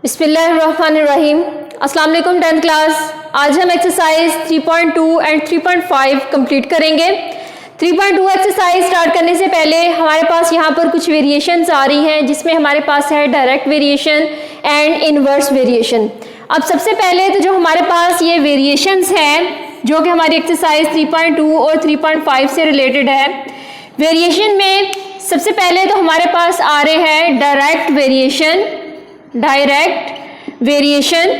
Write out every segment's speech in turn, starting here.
बिस्मिल्लाहिर्रहमानिर्रहीम। अस्सलाम वालेकुम 10th क्लास। आज हम एक्सरसाइज 3.2 एंड 3.5 कंप्लीट करेंगे। 3.2 एक्सरसाइज स्टार्ट करने से पहले हमारे पास यहाँ पर कुछ वेरिएशंस आ रही हैं, जिसमें हमारे पास है direct variation and inverse variation. अब सबसे पहले तो जो हमारे पास ये वेरिएशंस हैं जो कि हमारी एक्सरसाइज 3.2 और 3.5 से रिलेटेड है। वेरिएशन में सबसे पहले तो हमारे पास आ रहे हैं डायरेक्ट वेरिएशन।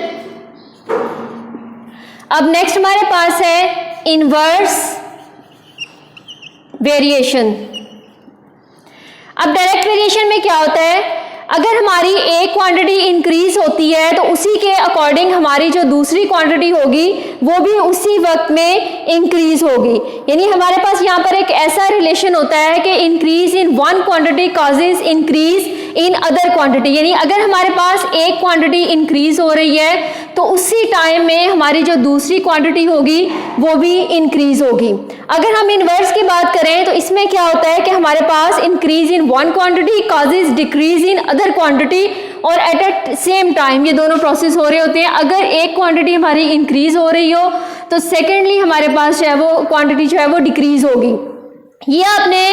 अब नेक्स्ट हमारे पास है इनवर्स वेरिएशन। अब डायरेक्ट वेरिएशन में क्या होता है, अगर हमारी एक क्वांटिटी इंक्रीज होती है तो उसी के अकॉर्डिंग हमारी जो दूसरी क्वांटिटी होगी वो भी उसी वक्त में इंक्रीज होगी। यानी हमारे पास यहाँ पर एक ऐसा रिलेशन होता है कि increase in one quantity causes increase in other quantity. यानी अगर हमारे पास एक क्वांटिटी इंक्रीज हो रही है तो उसी टाइम में हमारी जो दूसरी क्वांटिटी होगी वो भी इंक्रीज होगी। अगर हम इनवर्स की बात करें तो इसमें क्या होता है कि हमारे पास increase in one quantity causes decrease in other quantity, और एट सेम टाइम ये दोनों प्रोसेस हो रहे होते हैं। अगर एक क्वांटिटी हमारी इंक्रीज हो रही हो तो सेकेंडली हमारे पास जो है वो क्वांटिटी जो है वो डिक्रीज होगी। ये आपने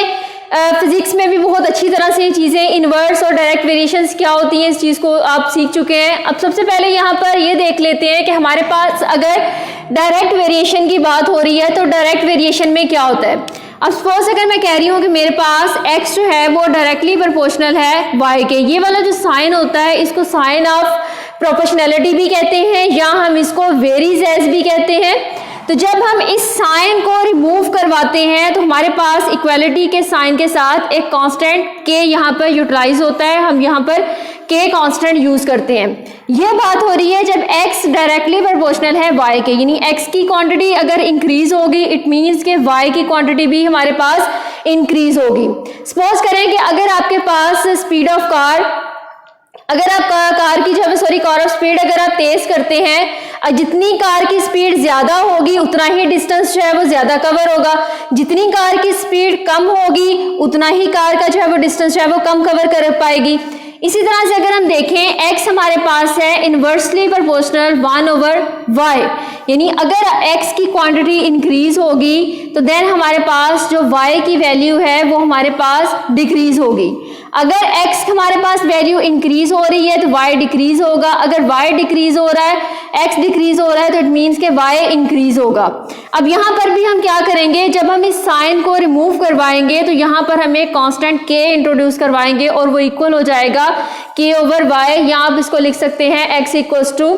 फिजिक्स में भी बहुत अच्छी तरह से चीज़ें इनवर्स और डायरेक्ट वेरिएशंस क्या होती हैं इस चीज़ को आप सीख चुके हैं। अब सबसे पहले यहाँ पर ये देख लेते हैं कि हमारे पास अगर डायरेक्ट वेरिएशन की बात हो रही है तो डायरेक्ट वेरिएशन में क्या होता है। अब सपोज अगर मैं कह रही हूँ कि मेरे पास x जो है वो डायरेक्टली प्रोपोर्शनल है y के, ये वाला जो साइन होता है इसको साइन ऑफ प्रोपोर्शनैलिटी भी कहते हैं या हम इसको वेरीज एज भी कहते हैं। तो जब हम इस साइन को रिमूव करवाते हैं तो हमारे पास इक्वालिटी के साइन के साथ एक कांस्टेंट k यहाँ पर यूटिलाइज होता है, हम यहाँ पर k कांस्टेंट यूज करते हैं। यह बात हो रही है जब x डायरेक्टली प्रोपोर्शनल है y के, यानी x की क्वांटिटी अगर इंक्रीज होगी इट मीन्स कि y की क्वांटिटी भी हमारे पास इंक्रीज होगी। सपोज करें कि अगर आपके पास स्पीड ऑफ कार, अगर आप कार ऑफ स्पीड अगर आप तेज करते हैं, जितनी कार की स्पीड ज्यादा होगी उतना ही डिस्टेंस जो है वो ज्यादा कवर होगा, जितनी कार की स्पीड कम होगी उतना ही कार का जो है वो डिस्टेंस जो है वो कम कवर कर पाएगी। इसी तरह से अगर हम देखें x हमारे पास है इनवर्सली प्रोपोर्शनल 1/y, यानी अगर x की क्वांटिटी इंक्रीज होगी तो देन हमारे पास जो y की वैल्यू है वो हमारे पास डिक्रीज होगी। अगर x हमारे पास वैल्यू इंक्रीज हो रही है तो y डिक्रीज होगा, अगर y डिक्रीज हो रहा है x डिक्रीज हो रहा है तो इट मीन्स के y इंक्रीज होगा। अब यहाँ पर भी हम क्या करेंगे, जब हम इस साइन को रिमूव करवाएंगे तो यहाँ पर हम एक कांस्टेंट k इंट्रोड्यूस करवाएंगे और वो इक्वल हो जाएगा k/y, या आप इसको लिख सकते हैं x equals to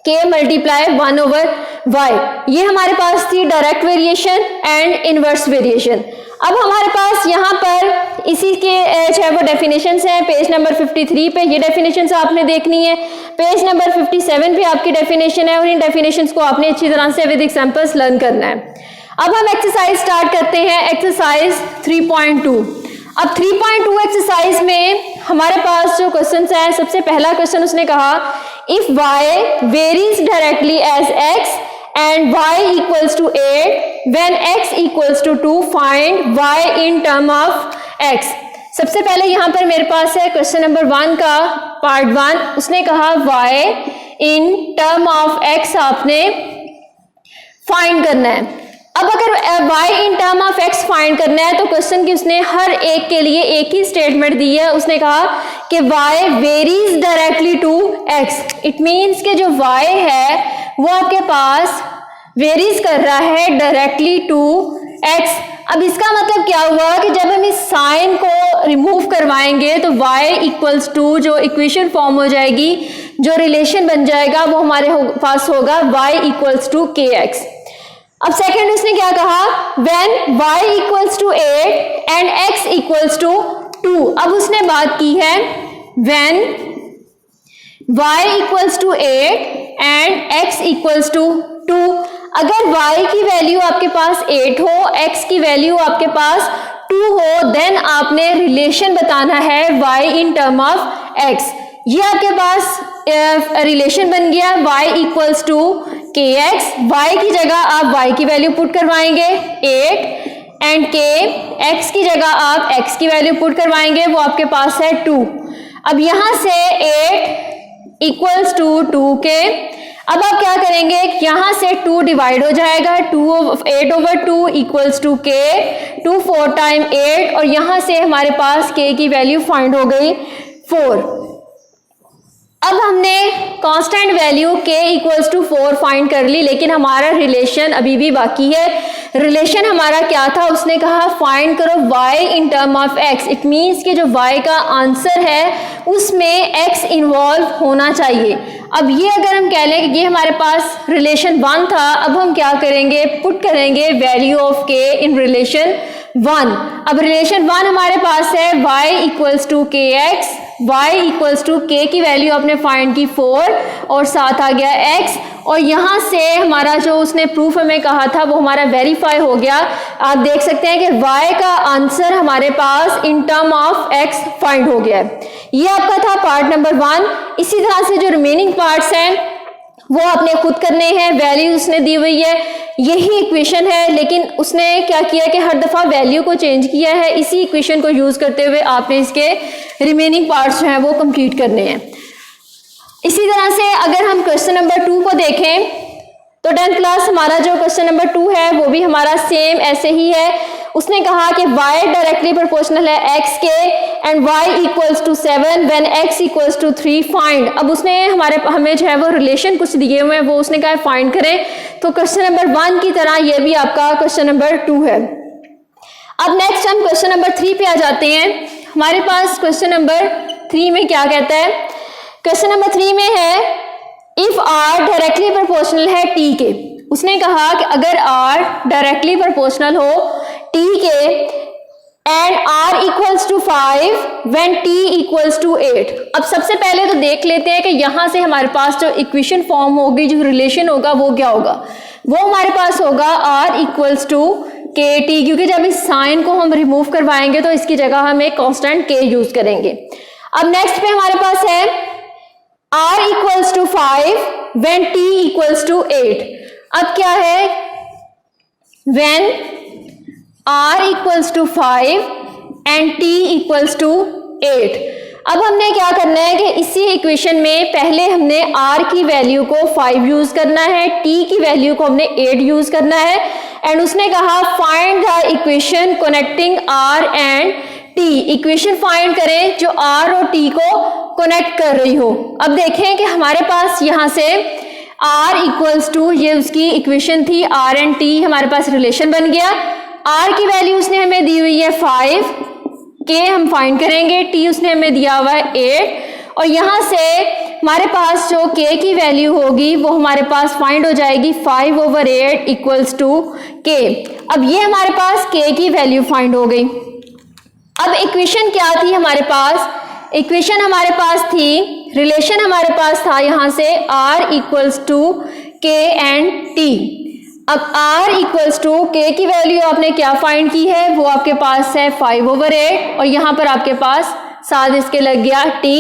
k multiply 1/y। ये हमारे पास थी direct variation and inverse variation. अब हमारे पास यहाँ पर इसी के जो है वो डेफिनेशंस हैं, पेज नंबर 53 पे ये डेफिनेशंस आपने देखनी है, पेज नंबर 57 पे आपकी डेफिनेशन है और इन डेफिनेशंस को आपने अच्छी तरह से विद एग्जांपल्स लर्न करना है। अब हम एक्सरसाइज स्टार्ट करते हैं, एक्सरसाइज 3.2। अब 3.2 एक्सरसाइज में हमारे पास जो क्वेश्चन है, सबसे पहला क्वेश्चन उसने कहा if y varies directly as x and y equals to 8 when x equals to 2 find y in term of x। सबसे पहले यहाँ पर मेरे पास है क्वेश्चन नंबर 1 का पार्ट 1, उसने कहा y in term of x आपने फाइंड करना है। अब अगर y in term of x find करना है तो क्वेश्चन की उसने हर एक के लिए एक ही स्टेटमेंट दी है, उसने कहा कि y varies directly to x। It means कि जो y है वो आपके पास वेरीज कर रहा है डायरेक्टली टू x। अब इसका मतलब क्या हुआ कि जब हम इस साइन को रिमूव करवाएंगे तो y इक्वल्स टू जो इक्वेशन फॉर्म हो जाएगी, जो रिलेशन बन जाएगा वो हमारे पास होगा y इक्वल्स टू kx। अब सेकेंड उसने क्या कहा, when y equals to 8 and x equals to 2। अब उसने बात की है when y equals to 8 and x equals to 2। अगर y की वैल्यू आपके पास 8 हो, x की वैल्यू आपके पास 2 हो, देन आपने रिलेशन बताना है y in term of x। ये आपके पास रिलेशन बन गया y equals to kx। y की जगह आप y की वैल्यू पुट करवाएंगे 8 एंड k, x की जगह आप x की वैल्यू पुट करवाएंगे, वो आपके पास है 2। अब यहां से 8 इक्वल्स टू 2k। अब आप क्या करेंगे, यहां से 2 डिवाइड हो जाएगा, 8/2 इक्वल्स टू k, 2 4 टाइम 8, और यहां से हमारे पास k की वैल्यू फाइंड हो गई 4। अब हमने constant value k equals to 4 find कर ली, लेकिन हमारा रिलेशन अभी भी बाकी है। रिलेशन हमारा क्या था, उसने कहा फाइंड करो y in term of x। It means कि जो y का आंसर है उसमें x इन्वॉल्व होना चाहिए। अब ये अगर हम कह लें कि ये हमारे पास रिलेशन 1 था, अब हम क्या करेंगे, पुट करेंगे value of k in relation 1। अब रिलेशन 1 हमारे पास है y equals to kx, y equals to k की वैल्यू आपने फाइंड की 4 और साथ आ गया x, और यहाँ से हमारा जो उसने प्रूफ हमें कहा था वो हमारा वेरीफाई हो गया। आप देख सकते हैं कि y का आंसर हमारे पास in term of x find हो गया है। ये आपका था पार्ट नंबर 1। इसी तरह से जो रिमेनिंग पार्ट्स हैं वो आपने खुद करने हैं। वैल्यू उसने दी हुई है, यही इक्वेशन है, लेकिन उसने क्या किया कि हर दफ़ा वैल्यू को चेंज किया है। इसी इक्वेशन को यूज़ करते हुए आपने इसके रिमेनिंग पार्ट्स जो हैं वो कंप्लीट करने हैं। इसी तरह से अगर हम क्वेश्चन नंबर 2 को देखें तो 10th क्लास हमारा जो क्वेश्चन नंबर 2 है वो भी हमारा सेम ऐसे ही है। उसने कहा कि y डायरेक्टली प्रोपोर्शनल है x के and y equals to 7 when x equals to 3 find. अब उसने हमें जो है वो रिलेशन कुछ दिए हुए हैं, वो उसने कहा फाइंड करें। तो क्वेश्चन नंबर 1 की तरह ये भी आपका क्वेश्चन नंबर 2 है। अब नेक्स्ट हम क्वेश्चन नंबर 3 पे आ जाते हैं। हमारे पास क्वेश्चन नंबर 3 में क्या कहता है, क्वेश्चन नंबर 3 में है इफ r डायरेक्टली प्रोपोर्शनल है t के। उसने कहा कि अगर r डायरेक्टली प्रोपोर्शनल हो t के and r equals to 5 when t equals to 8। अब सबसे पहले तो देख लेते हैं कि यहां से हमारे पास जो इक्वेशन फॉर्म होगी, जो रिलेशन होगा वो क्या होगा। वो हमारे पास होगा r इक्वल्स टू kt, क्योंकि जब इस साइन को हम रिमूव करवाएंगे तो इसकी जगह हम एक कांस्टेंट k यूज करेंगे। अब नेक्स्ट पे हमारे पास है r equals to 5 when t equals to 8। अब क्या है, when r equals to 5 and t equals to 8। अब हमने क्या करना है कि इसी इक्वेशन में पहले हमने r की वैल्यू को 5 यूज करना है, t की वैल्यू को हमने 8 यूज करना है, एंड उसने कहा find the equation connecting r and t। Equation find करें जो r और t को कनेक्ट कर रही हो। अब देखें कि हमारे पास यहाँ से r इक्वल्स टू, ये उसकी इक्वेशन थी, r एंड t हमारे पास रिलेशन बन गया। r की वैल्यू उसने हमें दी हुई है 5, k हम फाइंड करेंगे, t उसने हमें दिया हुआ है 8, और यहाँ से हमारे पास जो k की वैल्यू होगी वो हमारे पास फाइंड हो जाएगी 5/8 इक्वल्स टू k। अब ये हमारे पास k की वैल्यू फाइंड हो गई। अब इक्वेशन क्या थी हमारे पास, इक्वेशन हमारे पास थी, रिलेशन हमारे पास था यहाँ से r equals to k and t। अब r इक्वल्स टू k की वैल्यू आपने क्या फाइंड की है, वो आपके पास है 5/8, और यहाँ पर आपके पास साथ इसके लग गया t,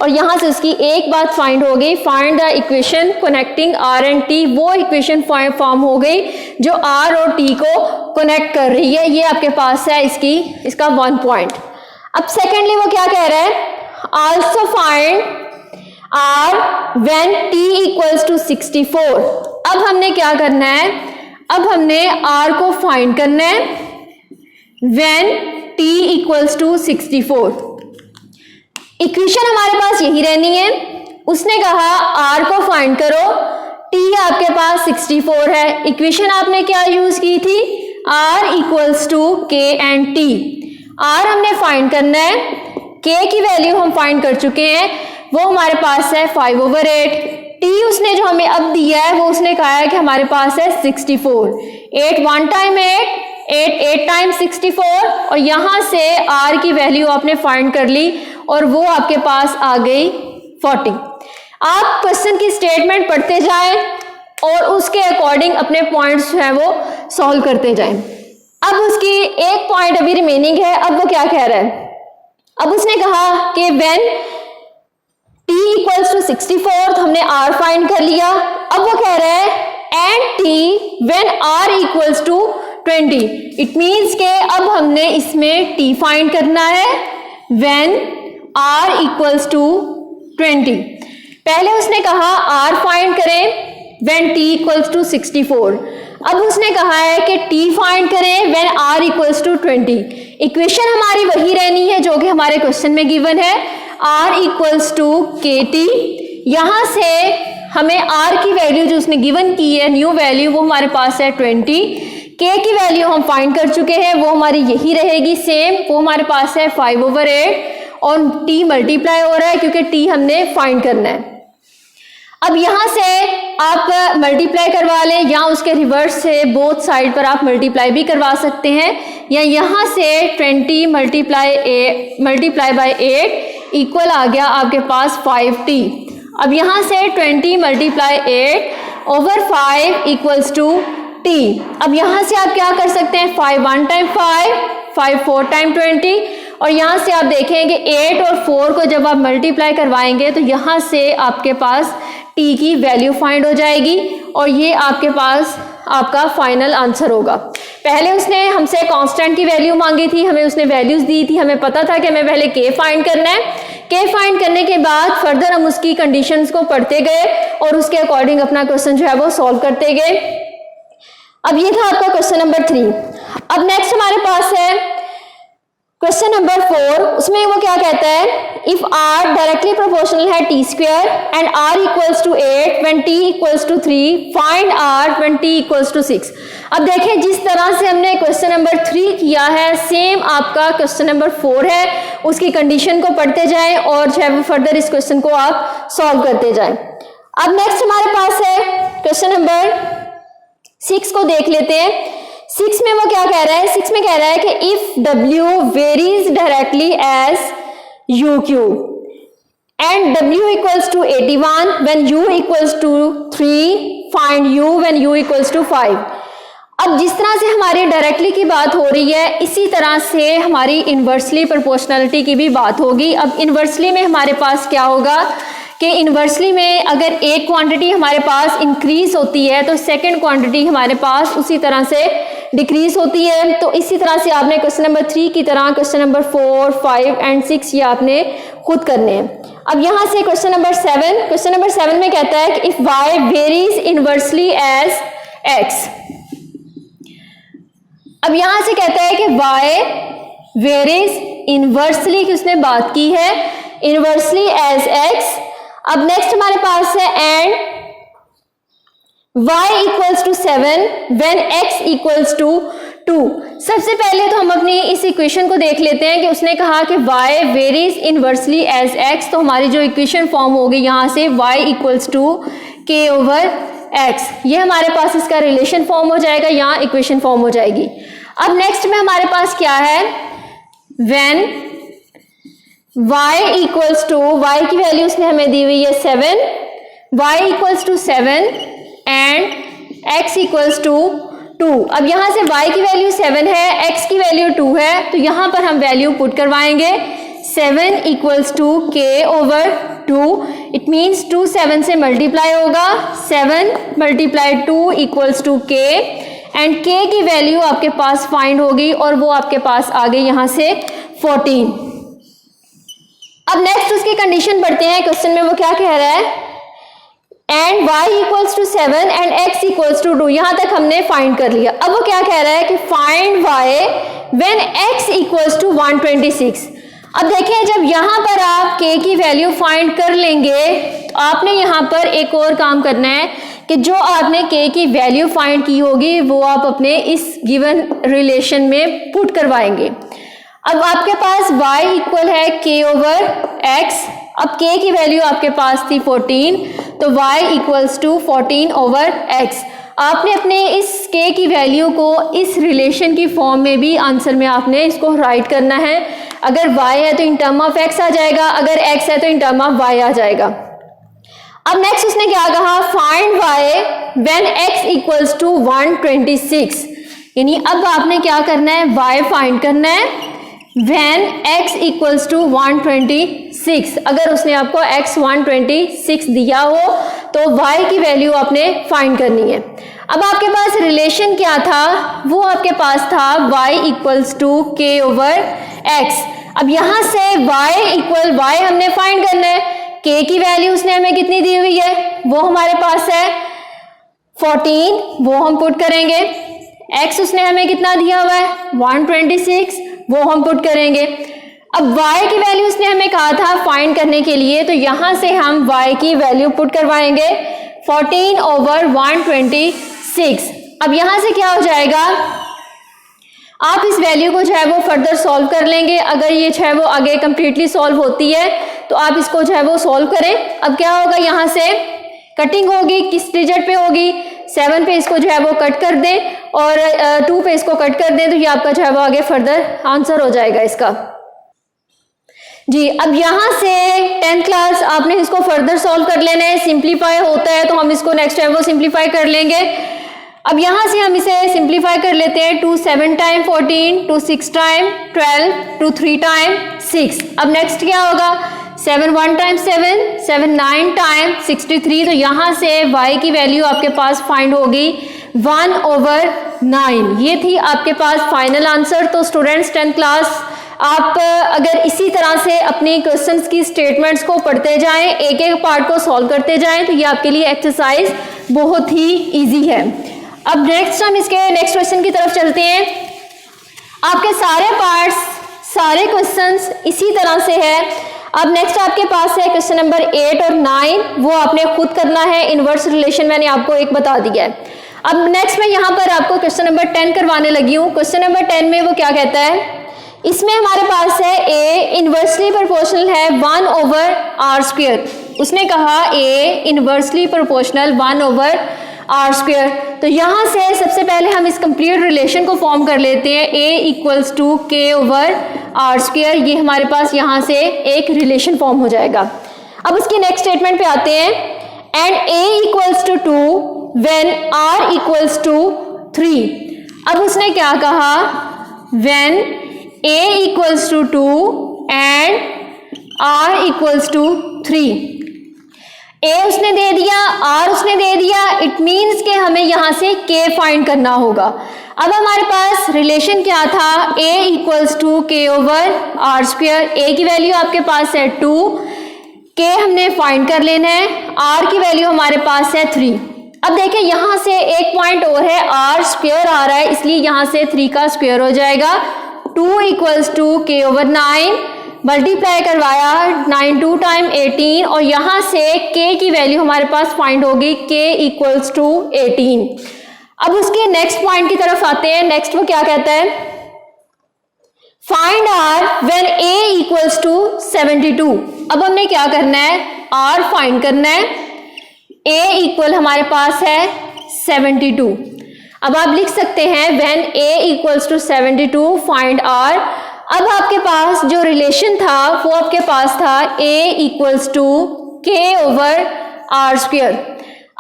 और यहाँ से उसकी एक बात फाइंड हो गई, find the equation connecting r and t। वो इक्वेशन फॉर्म हो गई जो r और t को कनेक्ट कर रही है। ये आपके पास है इसका 1 पॉइंट। अब सेकेंडली वो क्या कह रहा है, also find r when t equals to 64। अब हमने क्या करना है, अब हमने r को फाइंड करना है when t equals to 64। Equation हमारे पास यही रहनी है। उसने कहा r को फाइंड करो, t आपके पास 64 है। इक्वेशन आपने क्या यूज की थी, r equals to k and t। r हमने फाइंड करना है, k की वैल्यू हम फाइंड कर चुके हैं, वो हमारे पास है 5/8। t उसने जो हमें अब दिया है वो उसने कहा है कि हमारे पास है 64। 8 1 टाइम 8 8 टाइम 64, और यहाँ से r की वैल्यू आपने फाइंड कर ली और वो आपके पास आ गई 40। आप क्वेश्चन की स्टेटमेंट पढ़ते जाएं और उसके अकॉर्डिंग अपने पॉइंट्स जो है वो सॉल्व करते जाएं। अब उसकी एक पॉइंट अभी रिमेनिंग है। अब वो क्या कह रहा है, अब उसने कहा कि व्हेन t इक्वल्स टू 64, तो हमने r फाइंड कर लिया। अब वो कह रहा है and t when r equals to 20। It means के अब हमने इसमें t फाइंड करना है व्हेन r इक्वल्स टू 20। पहले उसने कहा r फाइंड करें व्हेन t इक्वल्स टू 64। अब उसने कहा है कि t फाइंड करें when r equals to 20। Equation हमारी वही रहनी है जो कि हमारे क्वेश्चन में गिवन है, r इक्वल्स टू kt। यहां से हमें r की वैल्यू जो उसने गिवन की है, न्यू वैल्यू, वो हमारे पास है 20। k की वैल्यू हम फाइंड कर चुके हैं, वो हमारी यही रहेगी सेम, वो हमारे पास है 5/8 और t मल्टीप्लाई हो रहा है क्योंकि t हमने फाइंड करना है। अब यहां से आप मल्टीप्लाई करवा लें या उसके रिवर्स से बोथ साइड पर आप मल्टीप्लाई भी करवा सकते हैं, या यहां से 20 मल्टीप्लाई बाय 8 इक्वल आ गया आपके पास 5t। अब यहां से 20 multiply 8 over 5 equals to t। अब यहां से आप क्या कर सकते हैं, 5 1 टाइम 5 4 टाइम 20, और यहाँ से आप देखेंगे 8 और 4 को जब आप मल्टीप्लाई करवाएंगे तो यहाँ से आपके पास t की वैल्यू फाइंड हो जाएगी और ये आपके पास आपका फाइनल आंसर होगा। पहले उसने हमसे कांस्टेंट की वैल्यू मांगी थी, हमें उसने वैल्यूज दी थी, हमें पता था कि हमें पहले k फाइंड करना है। k फाइंड करने के बाद फर्दर हम उसकी कंडीशंस को पढ़ते गए और उसके अकॉर्डिंग अपना क्वेश्चन जो है वो सॉल्व करते गए। अब ये था आपका क्वेश्चन नंबर 3। अब नेक्स्ट हमारे पास है क्वेश्चन नंबर 4। उसमें वो क्या कहता है, इफ r डायरेक्टली प्रोपोर्शनल है t square and r equals to 8 when t equals to 3 find r when t equals to 6। अब देखें जिस तरह से हमने क्वेश्चन नंबर 3 किया है सेम आपका क्वेश्चन नंबर 4 है, उसकी कंडीशन को पढ़ते जाएं और जो है वो फर्दर इस क्वेश्चन को आप सॉल्व करते जाएं। अब नेक्स्ट हमारे पास है क्वेश्चन नंबर 6 को देख लेते हैं। 6 में वो क्या कह रहा है, 6 में कह रहा है कि if W varies directly as UQ and W equals to 81 when U equals to 3 find U when U equals to 5। अब जिस तरह से हमारी डायरेक्टली की बात हो रही है इसी तरह से हमारी इनवर्सली प्रोपोर्शनलिटी की भी बात होगी। अब इनवर्सली में हमारे पास क्या होगा कि इनवर्सली में अगर एक क्वांटिटी हमारे पास इंक्रीज होती है तो सेकंड क्वांटिटी हमारे पास उसी तरह से डिक्रीज होती है। तो इसी तरह से आपने क्वेश्चन नंबर 3 की तरह क्वेश्चन नंबर 4, 5 एंड 6 ये आपने खुद करने हैं। अब यहाँ से क्वेश्चन नंबर 7 में कहता है कि if y varies inversely as x। अब यहाँ से कहता है कि y वेरीज इनवर्सली की उसने बात की है, इनवर्सली एज x। अब नेक्स्ट हमारे पास है and y equals to 7 when x equals to 2। सबसे पहले तो हम अपनी इस इक्वेशन को देख लेते हैं कि उसने कहा कि y varies inversely as x, तो हमारी जो इक्वेशन फॉर्म होगी यहाँ से y equals to k over x, ये हमारे पास इसका रिलेशन फॉर्म हो जाएगा, यहाँ इक्वेशन फॉर्म हो जाएगी। अब नेक्स्ट में हमारे पास क्या है, when y equals to, y की वैल्यू उसने हमें दी हुई है 7, y equals to 7 and x equals to 2। अब यहाँ से y की वैल्यू 7 है, x की वैल्यू 2 है, तो यहाँ पर हम वैल्यू पुट करवाएंगे। 7 equals to k over 2, it means 2 7 से मल्टीप्लाई होगा, 7 multiply 2 equals to k and k की वैल्यू आपके पास फाइंड होगी और वो आपके पास आ गई यहाँ से 14। अब नेक्स्ट उसकी कंडीशन पढ़ते हैं, क्वेश्चन में वो क्या कह रहा है, and y equals to 7 and x equals to 2, यहां तक हमने फाइंड कर लिया। अब वो क्या कह रहा है कि find y when x equals to 126। अब देखें जब यहां पर आप k की वैल्यू फाइंड कर लेंगे तो आपने यहां पर एक और काम करना है कि जो आपने k की वैल्यू फाइंड की होगी वो आप अपने इस गिवन रिलेशन में पुट करवाएंगे। अब आपके पास y इक्वल है k ओवर x, अब k की वैल्यू आपके पास थी 14, तो y equals to 14 over x। आपने अपने इस k की वैल्यू को इस रिलेशन की फॉर्म में भी आंसर में आपने इसको राइट करना है। अगर y है तो इन टर्म ऑफ x आ जाएगा, अगर x है तो इन टर्म ऑफ y आ जाएगा। अब नेक्स्ट उसने क्या कहा, find y when x equals to 126, यानी अब आपने क्या करना है, y फाइंड करना है when x इक्वल्स टू 126। अगर उसने आपको x 126 दिया हो तो y की वैल्यू आपने फाइंड करनी है। अब आपके पास रिलेशन क्या था, वो आपके पास था y equals to k over x। अब यहां से y इक्वल y हमने फाइंड करना है, k की वैल्यू उसने हमें कितनी दी हुई है, वो हमारे पास है 14, वो हम पुट करेंगे। x उसने हमें कितना दिया हुआ है 126, वो हम पुट करेंगे। अब y की वैल्यू उसने हमें कहा था फाइंड करने के लिए, तो यहां से हम y की वैल्यू पुट करवाएंगे 14/126। अब यहां से क्या हो जाएगा, आप इस वैल्यू को जो है वो फर्दर सॉल्व कर लेंगे। अगर ये जो है वो आगे कंप्लीटली सॉल्व होती है तो आप इसको जो है वो सॉल्व करें। अब क्या होगा, यहाँ से कटिंग होगी, किस डिजिट पे होगी, 7 पे इसको जो है वो कट कर दें और 2 पे इसको कट कर दें, तो ये आपका जो है वो आगे फर्दर आंसर हो जाएगा इसका जी। अब यहाँ से 10th क्लास आपने इसको फर्दर सॉल्व कर लेना है। सिंप्लीफाई होता है तो हम इसको नेक्स्ट है वो सिंप्लीफाई कर लेंगे। अब यहाँ से हम इसे सिंप्लीफाई कर लेते हैं। 2 7 टाइम 14, 2 6 टाइम 12, 2 3 टाइम 6। अब नेक्स्ट क्या होगा, 7 1 टाइम 7, 7 9 टाइम 63। तो यहाँ से y की वैल्यू आपके पास फाइंड होगी 1/9। ये थी आपके पास फाइनल आंसर। तो स्टूडेंट्स 10th क्लास आप अगर इसी तरह से अपनी क्वेश्चंस की स्टेटमेंट्स को पढ़ते जाएं, एक एक पार्ट को सॉल्व करते जाएं, तो ये आपके लिए एक्सरसाइज बहुत ही इजी है। अब नेक्स्ट हम इसके नेक्स्ट क्वेश्चन की तरफ चलते हैं। आपके सारे पार्ट्स, सारे क्वेश्चंस इसी तरह से है। अब नेक्स्ट आपके पास है क्वेश्चन नंबर 8 और 9, वो आपने खुद करना है। इनवर्स रिलेशन मैंने आपको एक बता दिया है। अब नेक्स्ट मैं यहाँ पर आपको क्वेश्चन नंबर 10 करवाने लगी हूँ। क्वेश्चन नंबर 10 में वो क्या कहता है, इसमें हमारे पास है a इनवर्सली प्रोपोर्शनल है 1/r²। उसने कहा a इनवर्सली प्रोपोर्शनल 1/r²। तो यहाँ से सबसे पहले हम इस कंप्लीट रिलेशन को फॉर्म कर लेते हैं। a = k/r²। ये हमारे पास यहाँ से एक रिलेशन फॉर्म हो जाएगा। अब उसकी नेक्स्ट स्टेटमेंट पे आते हैं। And a = 2 when r = 3। अब उसने क्या कहा, when a = 2 and r = 3। a उसने दे दिया, r उसने दे दिया, इट मीन्स के हमें यहां से k फाइंड करना होगा। अब हमारे पास रिलेशन क्या था, a = k/r²। a की वैल्यू आपके पास है 2, k हमने फाइंड कर लेना है, r की वैल्यू हमारे पास है 3। अब देखिए यहां से एक पॉइंट और है, r² आ रहा है, इसलिए यहां से 3 का स्क्वायर हो जाएगा। 2 = k/9 मल्टीप्लाई करवाया 9 2 टाइम 18 और यहां से k की वैल्यू हमारे पास फाइंड होगी, k = 18। अब उसके नेक्स्ट पॉइंट की तरफ आते हैं। नेक्स्ट वो क्या कहता है, फाइंड r व्हेन a = 72। अब हमने क्या करना है, r फाइंड करना है। a हमारे पास है 72। अब आप लिख सकते हैं व्हेन a = 72 फाइंड r। अब आपके पास जो रिलेशन था वो आपके पास था a = k/r²।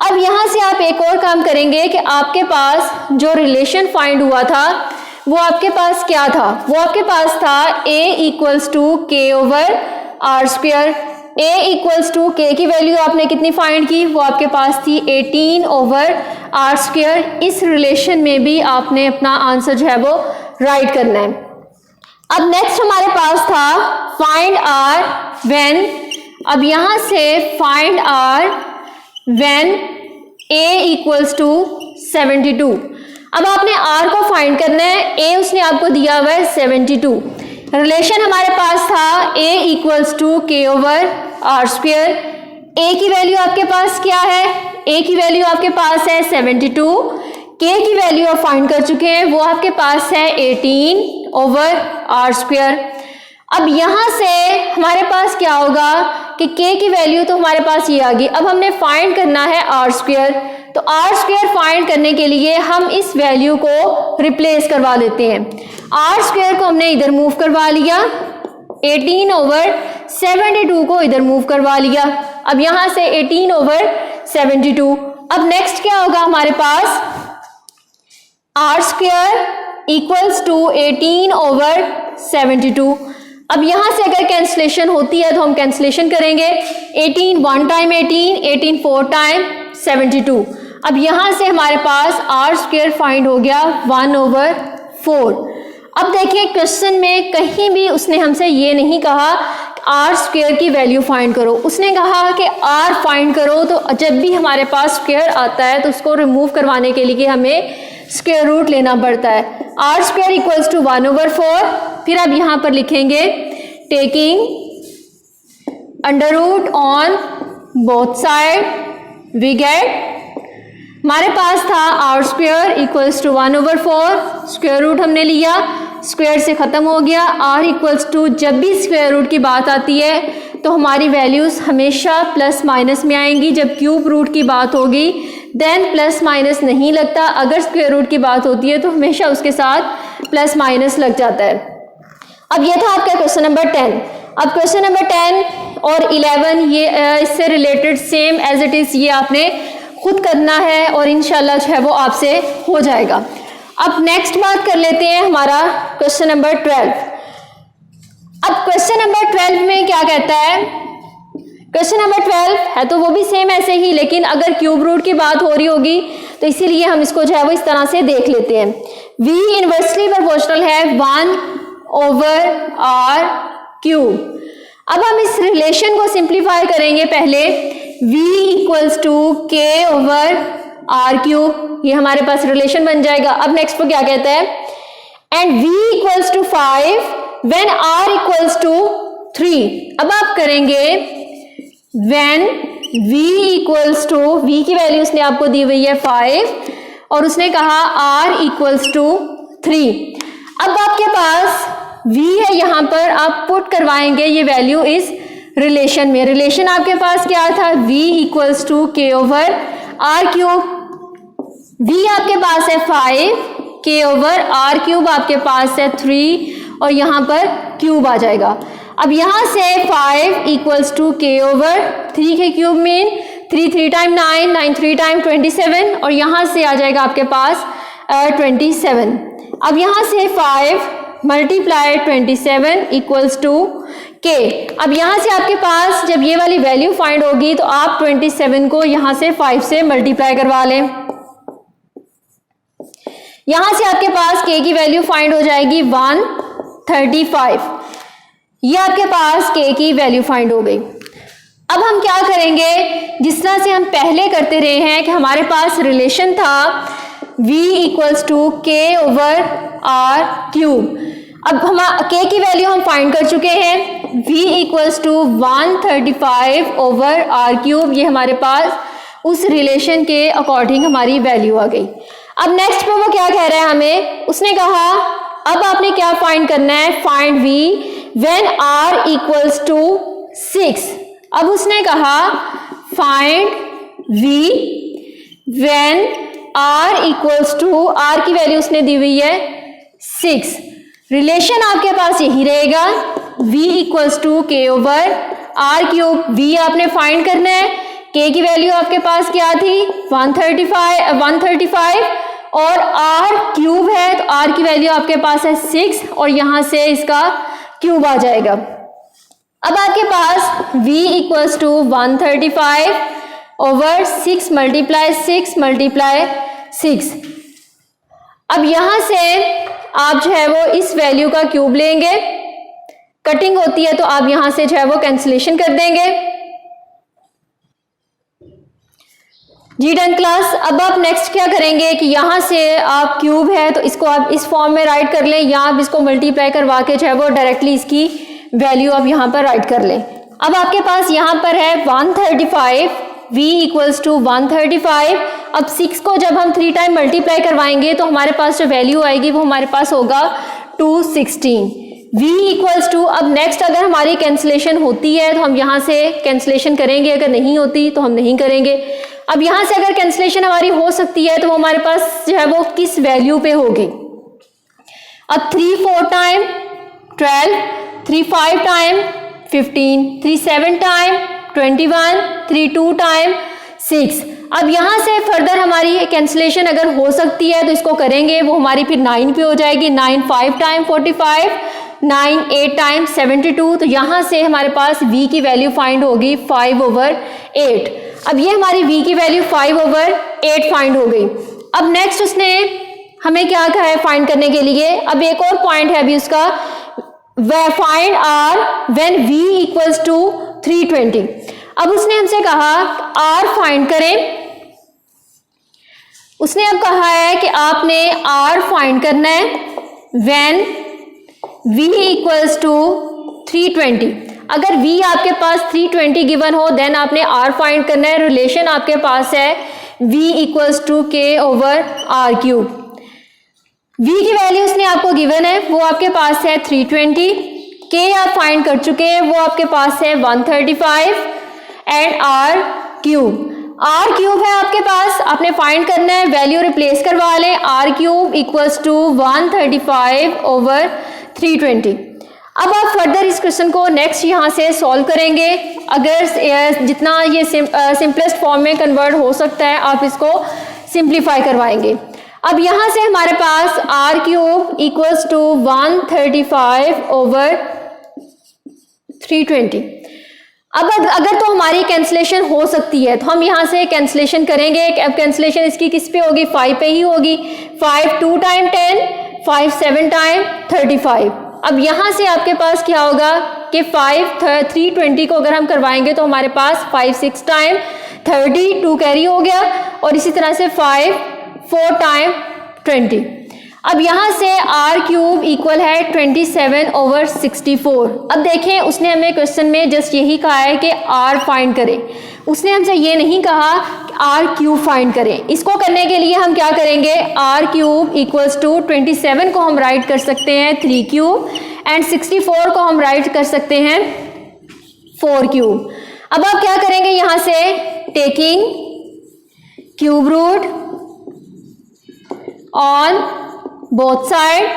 अब यहां से आप एक और काम करेंगे कि आपके पास जो रिलेशन फाइंड हुआ था वो आपके पास क्या था, वो आपके पास था a = k/r²। a = k की वैल्यू आपने कितनी फाइंड की, वो आपके पास थी 18/r²। इस रिलेशन में भी आपने अपना आंसर जो है वो राइट करना है। अब नेक्स्ट हमारे पास था फाइंड r व्हेन। अब यहां से फाइंड r व्हेन a = 72। अब आपने r को फाइंड करना है। a उसने आपको दिया हुआ है 72। रिलेशन हमारे पास था a = k/r²। a की वैल्यू आपके पास क्या है, a की वैल्यू आपके पास है 72। k की वैल्यू आप फाइंड कर चुके हैं, वो आपके पास है 18/r²। अब यहां से हमारे पास क्या होगा कि k की वैल्यू तो हमारे पास ये आ गई। अब हमने फाइंड करना है r²। तो r² फाइंड करने के लिए हम इस वैल्यू को रिप्लेस करवा लेते हैं। r² को हमने इधर मूव करवा लिया, 18/72 को इधर मूव करवा लिया। अब यहां से 18/72। अब नेक्स्ट क्या होगा हमारे पास, r² = 18/72। अब यहां से अगर कैंसलेशन होती है तो हम कैंसलेशन करेंगे। 18 1 टाइम 18, 18 4 टाइम 72। अब यहां से हमारे पास r² फाइंड हो गया 1/4। अब देखिए क्वेश्चन में कहीं भी उसने हमसे ये नहीं कहा आर स्क्वायर की वैल्यू फाइंड करो, उसने कहा कि आर फाइंड करो। तो जब भी हमारे पास स्क्वायर आता है तो उसको रिमूव करवाने के लिए हमें स्क्वायर रूट लेना पड़ता है। R square equals to 1/4। फिर अब यहाँ पर लिखेंगे taking under root on both side we get, हमारे पास था r square equals to 1/4, square root हमने लिया, स्क्वायर से ख़त्म हो गया। आर इक्वल्स टू, जब भी स्क्वायर रूट की बात आती है तो हमारी वैल्यूज़ हमेशा प्लस माइनस में आएंगी। जब क्यूब रूट की बात होगी देन प्लस माइनस नहीं लगता, अगर स्क्वायर रूट की बात होती है तो हमेशा उसके साथ प्लस माइनस लग जाता है। अब ये था आपका क्वेश्चन नंबर 10। अब क्वेश्चन नंबर 10 और 11 ये इससे related same as it is ये आपने खुद करना है और इंशाल्लाह जो है वो आपसे हो जाएगा। अब नेक्स्ट बात कर लेते हैं हमारा क्वेश्चन नंबर 12। अब क्वेश्चन नंबर 12 में क्या कहता है, क्वेश्चन नंबर 12 है तो वो भी सेम ऐसे ही, लेकिन अगर क्यूब रूट की बात हो रही होगी तो इसीलिए हम इसको जो है वो इस तरह से देख लेते हैं। v इनवर्सली प्रोपोर्शनल है 1/r³। अब हम इस रिलेशन को सिंप्लीफाई करेंगे। पहले v इक्वल्स टू k/r³, ये हमारे पास रिलेशन बन जाएगा। अब नेक्स्ट पर क्या कहता है, and v equals to 5 when r equals to 3। अब आप करेंगे when v equals to, v की वैल्यू उसने आपको दी हुई है 5 और उसने कहा r इक्वल्स टू 3। अब आपके पास v है, यहाँ पर आप पुट करवाएंगे ये वैल्यू इस रिलेशन में। रिलेशन आपके पास क्या था, v equals to k/r³। v आपके पास है 5, k/r³ आपके पास है 3 और यहाँ पर क्यूब आ जाएगा। अब यहाँ से 5 इक्वल्स टू k/3 के क्यूब मीन 3 3 टाइम 9, 9 3 टाइम 27 और यहाँ से आ जाएगा आपके पास 27। अब यहाँ से 5 मल्टीप्लाई 27 इक्वल्स टू k। अब यहाँ से आपके पास जब ये वाली वैल्यू फाइंड होगी तो आप 27 को यहाँ से 5 से मल्टीप्लाई करवा लें। यहाँ से आपके पास k की वैल्यू फाइंड हो जाएगी 135। ये आपके पास k की वैल्यू फाइंड हो गई। अब हम क्या करेंगे, जिस तरह से हम पहले करते रहे हैं कि हमारे पास रिलेशन था v इक्वल्स टू k/r³। अब हम k की वैल्यू हम फाइंड कर चुके हैं, v इक्वल्स टू 135/r³। ये हमारे पास उस रिलेशन के अकॉर्डिंग हमारी वैल्यू आ गई। अब नेक्स्ट पे वो क्या कह रहा है हमें, उसने कहा अब आपने क्या फाइंड करना है, find v when r equals to 6। अब उसने कहा find v when r equals to, r की वैल्यू उसने दी हुई है 6। रिलेशन आपके पास यही रहेगा v equals to k/r³। v आपने फाइंड करना है, k की वैल्यू आपके पास क्या थी 135 और r क्यूब है तो r की वैल्यू आपके पास है 6 और यहाँ से इसका क्यूब आ जाएगा। अब आपके पास v equals to 135/6 multiply 6 multiply 6। अब यहाँ से आप जो है वो इस वैल्यू का क्यूब लेंगे, कटिंग होती है तो आप यहाँ से जो है वो कैंसिलेशन कर देंगे। जी डन क्लास। अब आप नेक्स्ट क्या करेंगे कि यहाँ से आप क्यूब है तो इसको आप इस फॉर्म में राइट कर लें या आप इसको मल्टीप्लाई करवा के जो है वो डायरेक्टली इसकी वैल्यू आप यहाँ पर राइट कर लें। अब आपके पास यहाँ पर है 135, v इक्वल्स टू 135। अब 6 को जब हम 3 टाइम मल्टीप्लाई करवाएंगे तो हमारे पास जो वैल्यू आएगी वो हमारे पास होगा 216। v इक्वल्स टू, अब नेक्स्ट अगर हमारी कैंसिलेशन होती है तो हम यहाँ से कैंसिलेशन करेंगे, अगर नहीं होती तो हम नहीं करेंगे। अब यहाँ से अगर कैंसिलेशन हमारी हो सकती है तो वो हमारे पास जो है वो किस वैल्यू पे होगी। अब 3 4 टाइम 12, 3 5 टाइम 15, 3 7 टाइम 21, 3 2 टाइम 6। अब यहाँ से फर्दर हमारी कैंसिलेशन अगर हो सकती है तो इसको करेंगे, वो हमारी फिर 9 पे हो जाएगी। 9 5 टाइम 45, 9 8 टाइम 72। तो यहाँ से हमारे पास v की वैल्यू फाइंड होगी 5/8। अब ये हमारी v की वैल्यू 5/8 फाइंड हो गई। अब नेक्स्ट उसने हमें क्या कहा है फाइंड करने के लिए। अब एक और पॉइंट है अभी उसका, find R when v equals to 320। अब उसने हमसे कहा आर फाइंड करें, उसने अब कहा है कि आपने आर फाइंड करना है व्हेन v इक्वल्स टू 320। अगर v आपके पास 320 गिवन हो देन आपने r फाइंड करना है। रिलेशन आपके पास है v equals to k over R cube. v की वैल्यू उसने आपको गिवन है, वो आपके पास है 320, k आप फाइंड कर चुके हैं, वो आपके पास है 135 एंड r क्यूब है आपके पास, आपने फाइंड करना है, वैल्यू रिप्लेस करवा लें, r cube equals to 135 over 320। अब आप फर्दर इस क्वेश्चन को नेक्स्ट यहाँ से सॉल्व करेंगे। अगर जितना ये सिंपलेस्ट फॉर्म में कन्वर्ट हो सकता है आप इसको सिंप्लीफाई करवाएंगे। अब यहाँ से हमारे पास r cube equals to 135 over 320। अब अगर तो हमारी कैंसिलेशन हो सकती है तो हम यहाँ से कैंसिलेशन करेंगे। अब कैंसिलेशन इसकी किस पे होगी, 5 पे ही होगी। 5 2 टाइम 10, 5 7 टाइम 35। अब यहाँ से आपके पास क्या होगा कि 320 को अगर हम करवाएंगे तो हमारे पास 5 6 टाइम 30, 2 कैरी हो गया, और इसी तरह से 5 4 टाइम 20। अब यहाँ से r क्यूब इक्वल है 27 ओवर 64। अब देखें उसने हमें क्वेश्चन में जस्ट यही कहा है कि r फाइंड करें, उसने हमसे ये नहीं कहा कि r क्यूब फाइंड करें। इसको करने के लिए हम क्या करेंगे, r क्यूब इक्वल्स टू 27 को हम राइट कर सकते हैं 3 क्यूब एंड 64 को हम राइट कर सकते हैं 4 क्यूब। अब आप क्या करेंगे, यहाँ से taking cube root on both side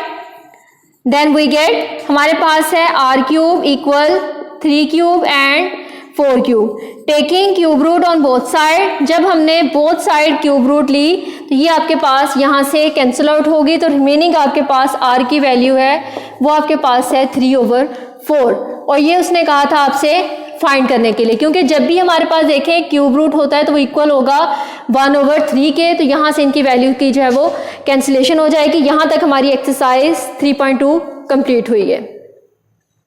then we get, हमारे पास है r cube equal 3 cube and 4 cube. Taking cube root on both side, जब हमने बोथ साइड क्यूब रूट ली तो ये आपके पास यहाँ से कैंसिल आउट होगी, तो रिमेनिंग आपके पास r की वैल्यू है वो आपके पास है 3 ओवर 4। और ये उसने कहा था आपसे फाइंड करने के लिए, क्योंकि जब भी हमारे पास देखें क्यूब रूट होता है तो वो इक्वल होगा 1 ओवर 3 के, तो यहाँ से इनकी वैल्यू की जो है वो कैंसिलेशन हो जाएगी। यहाँ तक हमारी एक्सरसाइज 3.2 कंप्लीट हुई है।